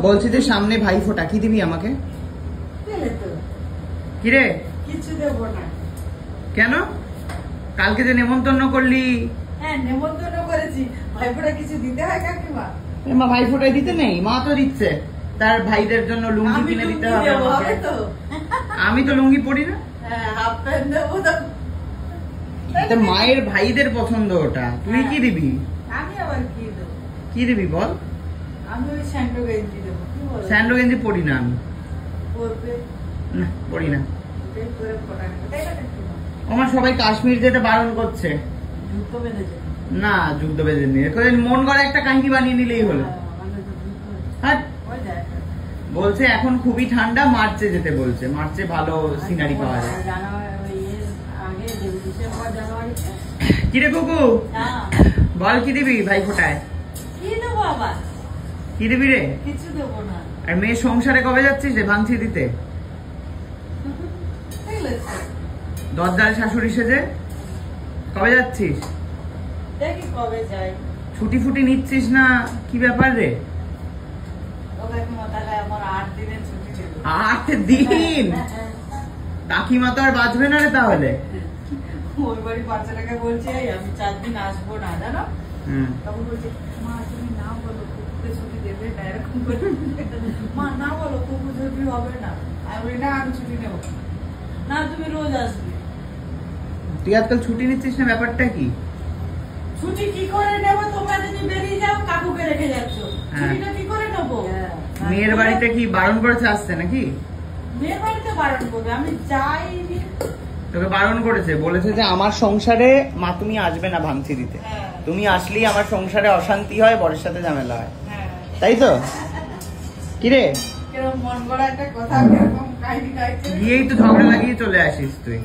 বলছি যে সামনে ভাই ফোটা, কি দিবি আমাকে? কিরে কিছু দেব না। কেন? কালকে যে নেমন্তন্ন করলি। হ্যাঁ নেমন্তন্ন করেছি, ভাইফোঁটা কিছু দিতে হয় কাকিমা? মা ভাই ফোটাই দিতে নেই, মা তো দিচ্ছে। তার ভাইদের জন্য লুঙ্গি কিনে দিতে হবে আমাকে। আমি তো লুঙ্গি পরি না। হ্যাঁ হাফ প্যান্ট দেবো তো। মায়ের ভাইদের পছন্দ ওটা, তুই কি দিবি? আমি আবার কি দেবো? কি দিবি বল? আমি ওই স্যান্ডো গেঞ্জি দেবো। কি বল? স্যান্ডো গেঞ্জি পরি না আমি। পরবে না পরি না। এটাই করে ফোটা নেবে, তাই না কাকিমা? আমার সবাই কাশ্মীর যেতে বারণ করছে। যুদ্ধ বেঁধেছে না যুদ্ধ বেঁধে নিয়ে মন গড়া একটা কাহিনী বানিয়ে নিলেই হলো। হ্যাঁ বলছে এখন খুবই ঠান্ডা, মার্চে যেতে বলছে। মার্চে ভালো সিনারি পাওয়া যায়। কিরে কুকু বল কি দিবি ভাই ফোটায়? কি দেবো আবার? কি দিবি রে? কিছু দেবো না। আর মেয়ে সংসারে কবে যাচ্ছিস রে ভাঙছি দিতে? দরজার শাশুড়ি সেজে কবে যাচ্ছিস? দেখি কবে যাই। ছুটি ফুটি নিচ্ছিস না, কি ব্যাপার রে? আমার 8 দিনের ছুটি ছিল। 8 দিন? কাকিমা তো আর বাঁচবে না রে তাহলে। ওই বাড়ি বাচ্চাটাকে বলছে আমি 4 দিন আসবো না, জানো? তখন বলছে মা তুমি না বলো কুকুরকে ছুটি দেবে না, এরকম করে মা না বলো কুকুর ছুটি হবে না। আমি বলি না আমি ছুটি নেবো না, তুমি রোজ আসবে। তুই আজকাল ছুটি নিচ্ছিস না, ব্যাপারটা কি? ছুটি কি করে নেবো? তোমরা যদি বেরিয়ে যাও কাকুকে রেখে যাচ্ছ, ছুটিটা কি করে নেবো? মেয়ের বাড়িতে কি বারণ করেছে আসতে নাকি? মেয়ের বাড়িতে বারণ করবে? আমি যাইনি। তোকে বারণ করেছে, বলেছে যে আমার সংসারে মা তুমি আসবে না ভাঙছি দিতে। তুমি আসলেই আমার সংসারে অশান্তি হয়, বরের সাথে ঝামেলা হয়। তাই তো? কিরে মন গড়া একটা কথা গিয়েই তো ঝগড়া লাগিয়ে চলে আসিস তুই।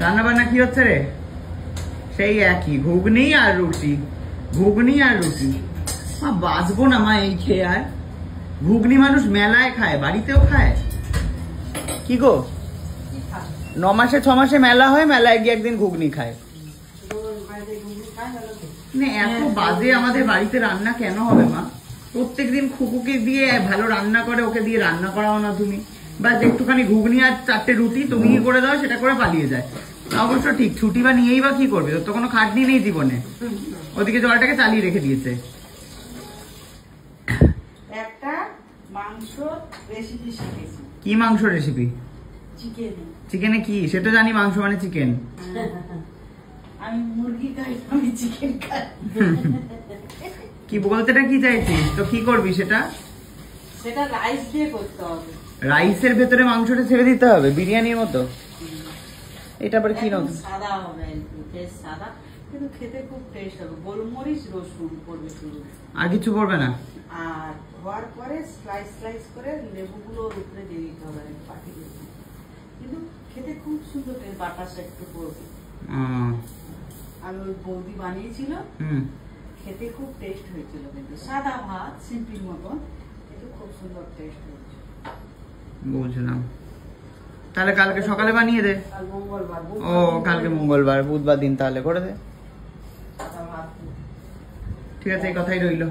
রান্না বান্না কি হচ্ছে রে? সেই একই ঘুগনি আর রুটি, ঘুগনি আর রুটি। বাঁচবো না মা এই খেয়ে। আর ঘুগনি মানুষ মেলায় খায়, বাড়িতেও খায়। কি গো 9 মাসে 6 মাসে মেলা হয়, মেলায় গিয়ে একদিন ঘুগনি খায়। এত বাজে আমাদের বাড়িতে রান্না কেন হবে মা? প্রত্যেকদিন খুকুকে দিয়ে ভালো রান্না করে, ওকে দিয়ে রান্না করাও না তুমি। বা একটুখানি ঘুগনি আর 4টে রুটি তুমি কি করে দাও, সেটা করে পালিয়ে যায়। অবশ্য ঠিক, ছুটি বা নিয়েই বা কি করবে? তোর তো কোনো খাটনি নেই জীবনে। ওদিকে জলটাকে চালিয়ে রেখে দিয়েছে। একটা মাংস রেসিপি শিখেছি। কি মাংস রেসিপি? চিকেনে কি? সে তো জানি মাংস মানে চিকেন। আমি মুরগি খাই, আমি চিকেন খাই। কি বলতেটা কি চাইছিস? তো কি করবি সেটা? সেটা রাইস দিয়ে করতে হবে। রাইসের ভেতরে মাংসটা ছেড়ে দিতে হবে বিরিয়ানির মতো? এটা আবার কি নতুন? সাদা হবে, বেশ সাদা, কিন্তু খেতে খুব টেস্ট হবে। গোলমরিচ রসুন পড়বে শুধু, আর কিছু পড়বে না। আর হওয়ার পরে স্লাইস স্লাইস করে লেবুগুলো উপরে দিয়ে দিতে হবে, পাটি দিয়ে। কিন্তু খেতে খুব সুন্দর টেস্ট, বাতাসা একটু পড়বে। আমি ওই বৌদি বানিয়েছিল, খেতে খুব টেস্ট হয়েছিল। কিন্তু সাদা ভাত সিম্পল মতন, কিন্তু খুব সুন্দর টেস্ট হয়েছিল। বুঝলাম। তাহলে কালকে সকালে বানিয়ে দে। মঙ্গলবার। ও কালকে মঙ্গলবার, বুধবার দিন তাহলে করে দে। ঠিক আছে, এই কথাই রইলো।